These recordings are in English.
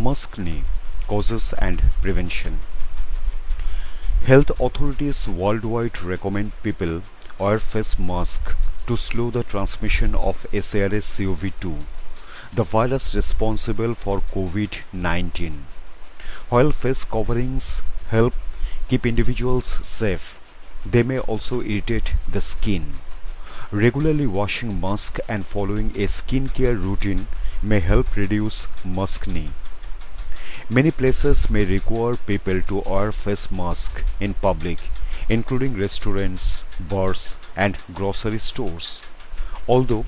Musk-knee causes and prevention. Health authorities worldwide recommend people wear face mask to slow the transmission of SARS-CoV-2, the virus responsible for COVID-19. While face coverings help keep individuals safe, they may also irritate the skin. Regularly washing mask and following a skincare routine may help reduce mask-knee. Many places may require people to wear face mask in public, including restaurants, bars, and grocery stores. Although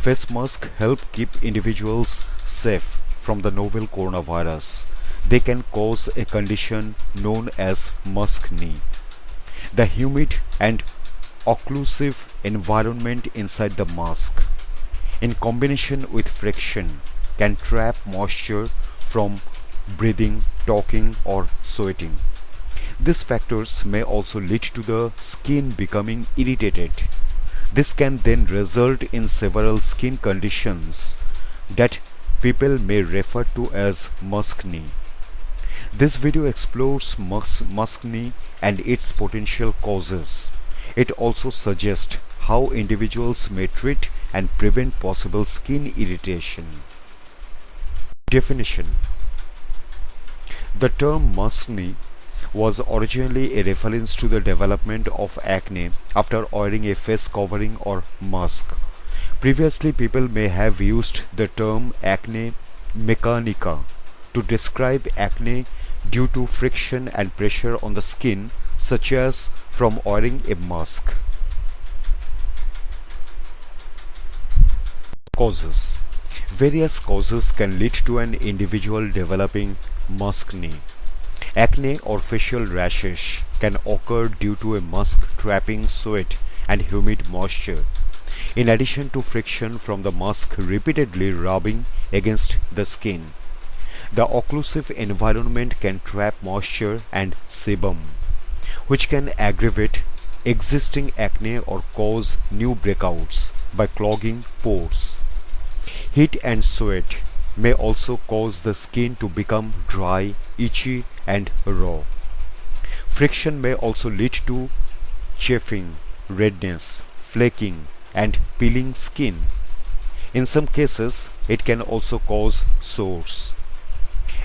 face masks help keep individuals safe from the novel coronavirus, they can cause a condition known as mask-knee. The humid and occlusive environment inside the mask, in combination with friction, can trap moisture from breathing, talking, or sweating. These factors may also lead to the skin becoming irritated. This can then result in several skin conditions that people may refer to as mask-knee. This video explores mask-knee and its potential causes. It also suggests how individuals may treat and prevent possible skin irritation. Definition: the term mask-knee was originally a reference to the development of acne after wearing a face covering or mask. Previously, people may have used the term acne mechanica to describe acne due to friction and pressure on the skin, such as from wearing a mask. Causes: various causes can lead to an individual developing mask-knee. Acne or facial rashes can occur due to a mask trapping sweat and humid moisture, in addition to friction from the mask repeatedly rubbing against the skin. The occlusive environment can trap moisture and sebum, which can aggravate existing acne or cause new breakouts by clogging pores. Heat and sweat may also cause the skin to become dry, itchy, and raw. Friction may also lead to chafing, redness, flaking, and peeling skin. In some cases, it can also cause sores.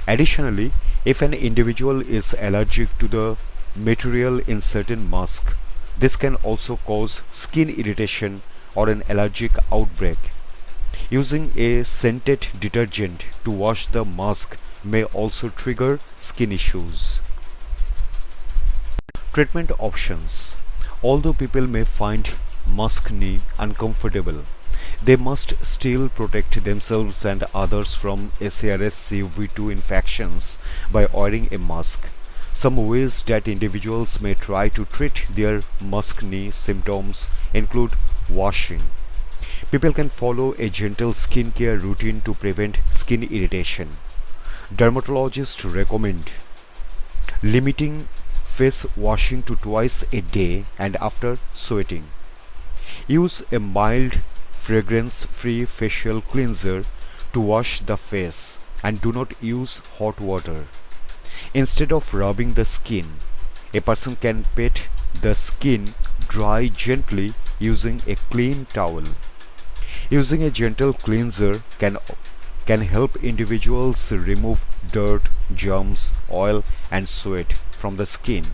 Additionally, if an individual is allergic to the material in certain masks, this can also cause skin irritation or an allergic outbreak. Using a scented detergent to wash the mask may also trigger skin issues. Treatment options: although people may find mask-knee uncomfortable, they must still protect themselves and others from SARS-CoV-2 infections by wearing a mask. Some ways that individuals may try to treat their mask-knee symptoms include washing. People can follow a gentle skincare routine to prevent skin irritation. Dermatologists recommend limiting face washing to twice a day and after sweating. Use a mild fragrance-free facial cleanser to wash the face and do not use hot water. Instead of rubbing the skin, a person can pat the skin dry gently using a clean towel. Using a gentle cleanser can help individuals remove dirt, germs, oil, and sweat from the skin,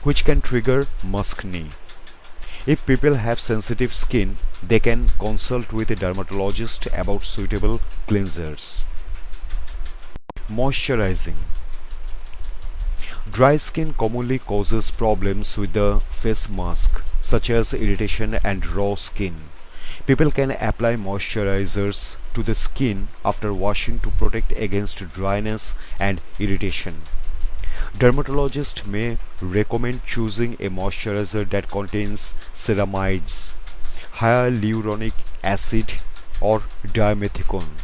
which can trigger mask-knee. If people have sensitive skin, they can consult with a dermatologist about suitable cleansers. Moisturizing. Dry skin commonly causes problems with the face mask, such as irritation and raw skin. People can apply moisturizers to the skin after washing to protect against dryness and irritation. Dermatologists may recommend choosing a moisturizer that contains ceramides, hyaluronic acid, or dimethicone.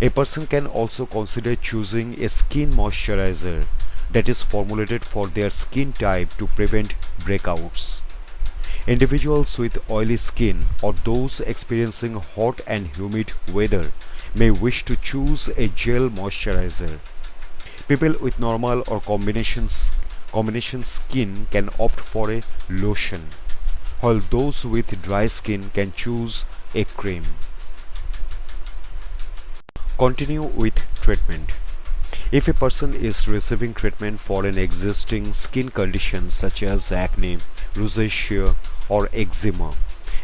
A person can also consider choosing a skin moisturizer that is formulated for their skin type to prevent breakouts. Individuals with oily skin or those experiencing hot and humid weather may wish to choose a gel moisturizer. People with normal or combination skin can opt for a lotion, while those with dry skin can choose a cream. Continue with treatment. If a person is receiving treatment for an existing skin condition such as acne, rosacea, or eczema,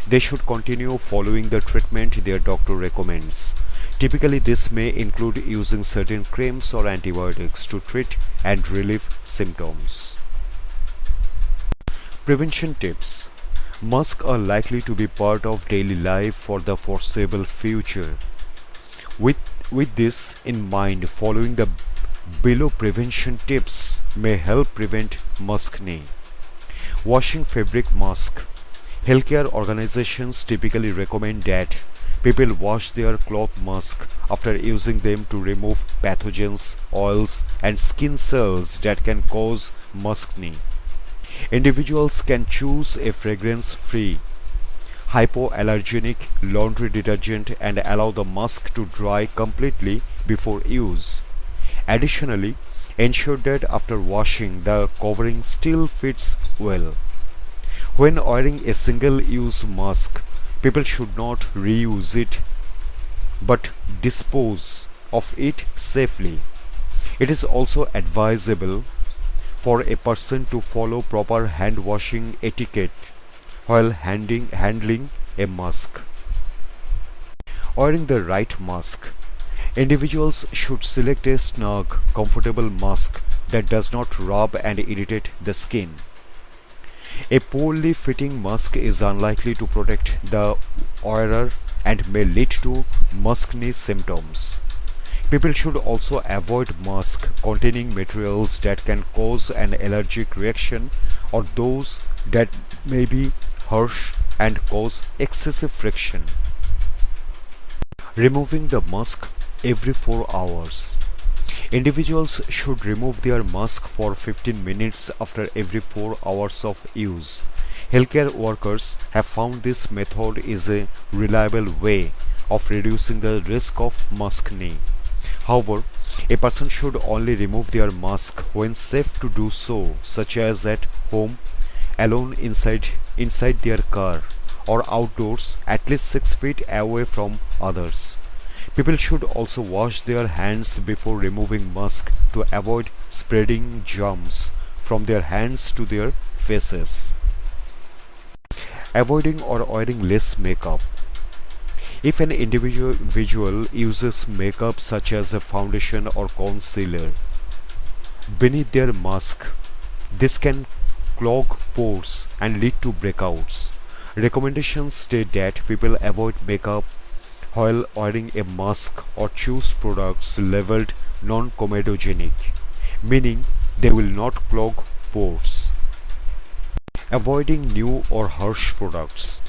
they should continue following the treatment their doctor recommends. Typically, this may include using certain creams or antibiotics to treat and relieve symptoms. Prevention tips. Masks are likely to be part of daily life for the foreseeable future. With this in mind, following the below prevention tips may help prevent maskne. Washing fabric mask. Healthcare organizations typically recommend that people wash their cloth mask after using them to remove pathogens, oils, and skin cells that can cause maskne. Individuals can choose a fragrance-free, hypoallergenic laundry detergent and allow the mask to dry completely before use. Additionally, ensure that after washing the covering still fits well. When wearing a single-use mask, people should not reuse it but dispose of it safely. It is also advisable for a person to follow proper hand washing etiquette while handling a mask. Wearing the right mask. Individuals should select a snug, comfortable mask that does not rub and irritate the skin. A poorly fitting mask is unlikely to protect the wearer and may lead to maskne symptoms. People should also avoid masks containing materials that can cause an allergic reaction or those that may be harsh and cause excessive friction. Removing the mask every 4 hours. Individuals should remove their mask for 15 minutes after every 4 hours of use. Healthcare workers have found this method is a reliable way of reducing the risk of maskne. However, a person should only remove their mask when safe to do so, such as at home, alone inside their car, or outdoors at least 6 feet away from others. People should also wash their hands before removing mask to avoid spreading germs from their hands to their faces. Avoiding or wearing less makeup. If an individual uses makeup such as a foundation or concealer beneath their mask, this can clog pores and lead to breakouts. Recommendations state that people avoid makeup while wearing a mask or choose products labeled non-comedogenic, meaning they will not clog pores. Avoiding new or harsh products.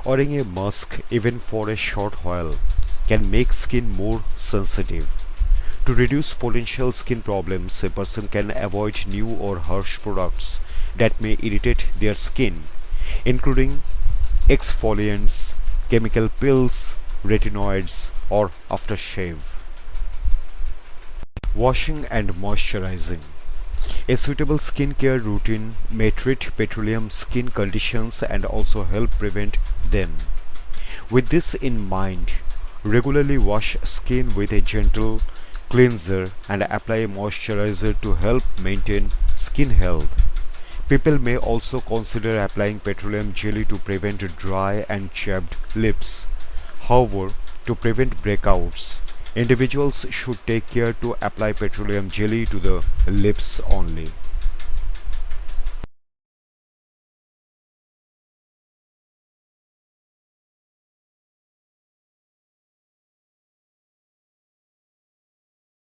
Wearing a mask even for a short while can make skin more sensitive. To reduce potential skin problems, a person can avoid new or harsh products that may irritate their skin, including exfoliants, chemical peels, retinoids, or aftershave. Washing and moisturizing. A suitable skincare routine may treat petroleum skin conditions and also help prevent them. With this in mind, regularly wash skin with a gentle cleanser and apply a moisturizer to help maintain skin health. People may also consider applying petroleum jelly to prevent dry and chapped lips. However, to prevent breakouts, individuals should take care to apply petroleum jelly to the lips only.